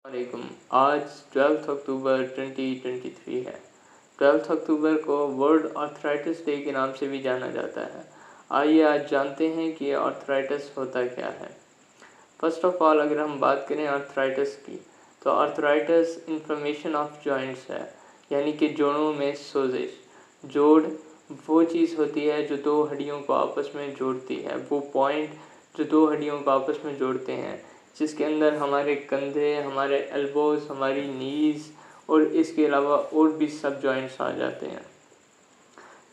वालेकुम। आज 12 अक्टूबर 2023 है। 12 अक्टूबर को वर्ल्ड आर्थराइटिस डे के नाम से भी जाना जाता है। आइए आज जानते हैं कि आर्थराइटिस होता क्या है। फर्स्ट ऑफ ऑल अगर हम बात करें आर्थराइटिस की, तो आर्थराइटिस इन्फ्लेमेशन ऑफ जॉइंट्स है, यानी कि जोड़ों में सोजिश। जोड़ वो चीज़ होती है जो दो हड्डियों को आपस में जोड़ती है, वो पॉइंट जो दो हड्डियों को आपस में जोड़ते हैं, जिसके अंदर हमारे कंधे, हमारे एल्बोज, हमारी नीज़ और इसके अलावा और भी सब जॉइंट्स आ जाते हैं।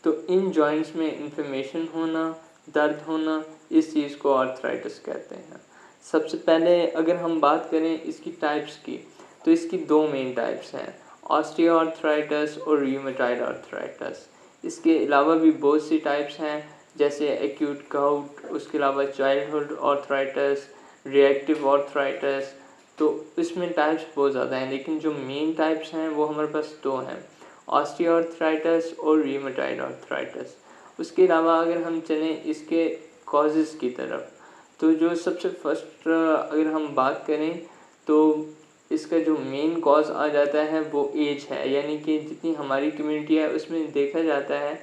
तो इन जॉइंट्स में इन्फ्लेमेशन होना, दर्द होना, इस चीज़ को आर्थराइटिस कहते हैं। सबसे पहले अगर हम बात करें इसकी टाइप्स की, तो इसकी दो मेन टाइप्स हैं, ऑस्टियोआर्थराइटिस और रूमेटॉइड आर्थराइटिस। इसके अलावा भी बहुत सी टाइप्स हैं, जैसे एक्यूट गाउट, उसके अलावा चाइल्डहुड आर्थराइटिस, रिएक्टिव आर्थराइटिस। तो इसमें टाइप्स बहुत ज़्यादा हैं, लेकिन जो मेन टाइप्स हैं वो हमारे पास दो हैं, ऑस्टियोआर्थराइटिस और रूमेटॉइड आर्थराइटिस। उसके अलावा अगर हम चलें इसके कॉजेज़ की तरफ, तो जो सबसे फर्स्ट अगर हम बात करें तो इसका जो मेन कॉज आ जाता है वो एज है, यानी कि जितनी हमारी कम्युनिटी है उसमें देखा जाता है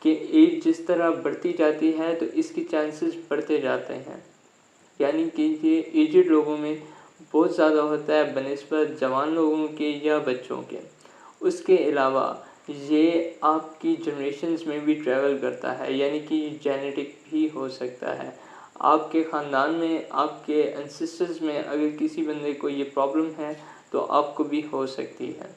कि एज जिस तरह बढ़ती जाती है तो इसकी चांसेस बढ़ते जाते हैं, यानी कि ये एजेड लोगों में बहुत ज़्यादा होता है बनिस्बत जवान लोगों के या बच्चों के। उसके अलावा ये आपकी जनरेशन्स में भी ट्रैवल करता है, यानी कि जेनेटिक भी हो सकता है। आपके ख़ानदान में, आपके एंसेस्टर्स में अगर किसी बंदे को ये प्रॉब्लम है तो आपको भी हो सकती है।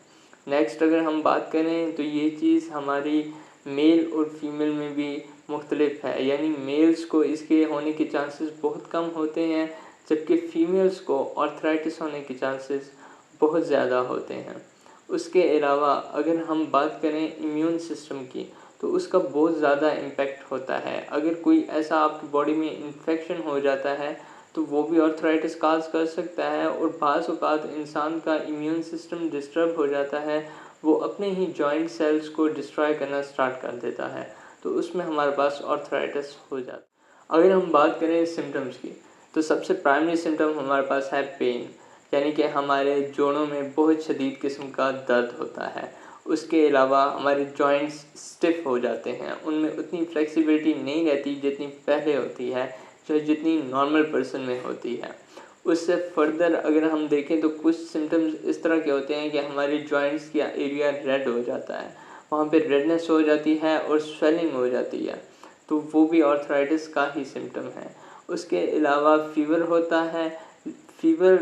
नेक्स्ट अगर हम बात करें तो ये चीज़ हमारी मेल और फीमेल में भी मुख्तलिफ है, यानी मेल्स को इसके होने के चांसेस बहुत कम होते हैं, जबकि फीमेल्स को आर्थराइटिस होने के चांसेस बहुत ज़्यादा होते हैं। उसके अलावा अगर हम बात करें इम्यून सिस्टम की, तो उसका बहुत ज़्यादा इम्पैक्ट होता है। अगर कोई ऐसा आपकी बॉडी में इन्फेक्शन हो जाता है तो वो भी आर्थराइटिस काज कर सकता है, और बाज़ औक़ात इंसान का इम्यून सिस्टम डिस्टर्ब हो जाता है, वो अपने ही जॉइंट सेल्स को डिस्ट्रॉय करना स्टार्ट कर देता है, तो उसमें हमारे पास आर्थराइटिस हो जाता है। अगर हम बात करें सिम्टम्स की, तो सबसे प्राइमरी सिम्टम हमारे पास है पेन, यानी कि हमारे जोड़ों में बहुत शदीद किस्म का दर्द होता है। उसके अलावा हमारे जॉइंट्स स्टिफ हो जाते हैं, उनमें उतनी फ्लेक्सिबिलिटी नहीं रहती जितनी पहले होती है, जो जितनी नॉर्मल पर्सन में होती है। उससे फर्दर अगर हम देखें तो कुछ सिम्टम्स इस तरह के होते हैं कि हमारे जॉइंट्स का एरिया रेड हो जाता है, वहाँ पे रेडनेस हो जाती है और स्वेलिंग हो जाती है, तो वो भी आर्थराइटिस का ही सिम्टम है। उसके अलावा फीवर होता है। फीवर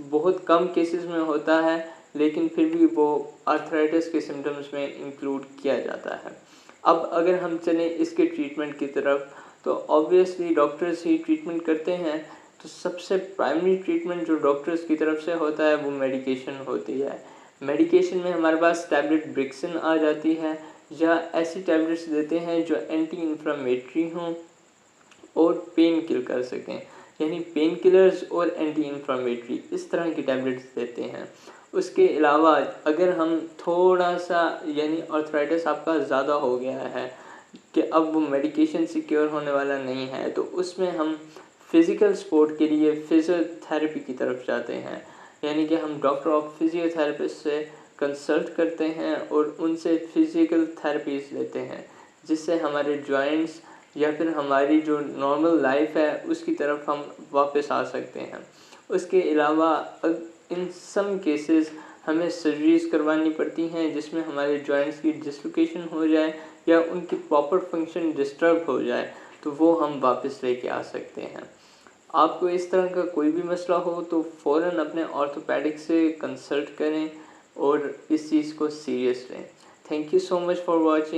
बहुत कम केसेस में होता है, लेकिन फिर भी वो आर्थराइटिस के सिम्टम्स में इंक्लूड किया जाता है। अब अगर हम चलें इसके ट्रीटमेंट की तरफ, तो ऑब्वियसली डॉक्टर्स ही ट्रीटमेंट करते हैं। तो सबसे प्राइमरी ट्रीटमेंट जो डॉक्टर्स की तरफ से होता है वो मेडिकेशन होती है। मेडिकेशन में हमारे पास टैबलेट ब्रिक्सिन आ जाती है, या ऐसी टैबलेट्स देते हैं जो एंटी इन्फ्लेमेटरी हों और पेन किल कर सकें, यानी पेन किलर्स और एंटी इन्फ्लेमेटरी इस तरह की टैबलेट्स देते हैं। उसके अलावा अगर हम थोड़ा सा, यानी आर्थराइटिस आपका ज़्यादा हो गया है कि अब वो मेडिकेशन से क्योर होने वाला नहीं है, तो उसमें हम फिज़िकल सपोर्ट के लिए फिजियोथेरेपी की तरफ जाते हैं, यानी कि हम डॉक्टर ऑफ फिजियोथेरेपिस्ट से कंसल्ट करते हैं और उनसे फिज़िकल थेरेपीज़ लेते हैं, जिससे हमारे जॉइंट्स या फिर हमारी जो नॉर्मल लाइफ है उसकी तरफ हम वापस आ सकते हैं। उसके अलावा इन सम केसेस हमें सर्जरीज करवानी पड़ती हैं, जिसमें हमारे जॉइंट्स की डिसलोकेशन हो जाए या उनकी प्रॉपर फंक्शन डिस्टर्ब हो जाए, तो वो हम वापस लेके आ सकते हैं। आपको इस तरह का कोई भी मसला हो तो फ़ौरन अपने ऑर्थोपेडिक से कंसल्ट करें और इस चीज़ को सीरियस लें। Thank you so much for watching.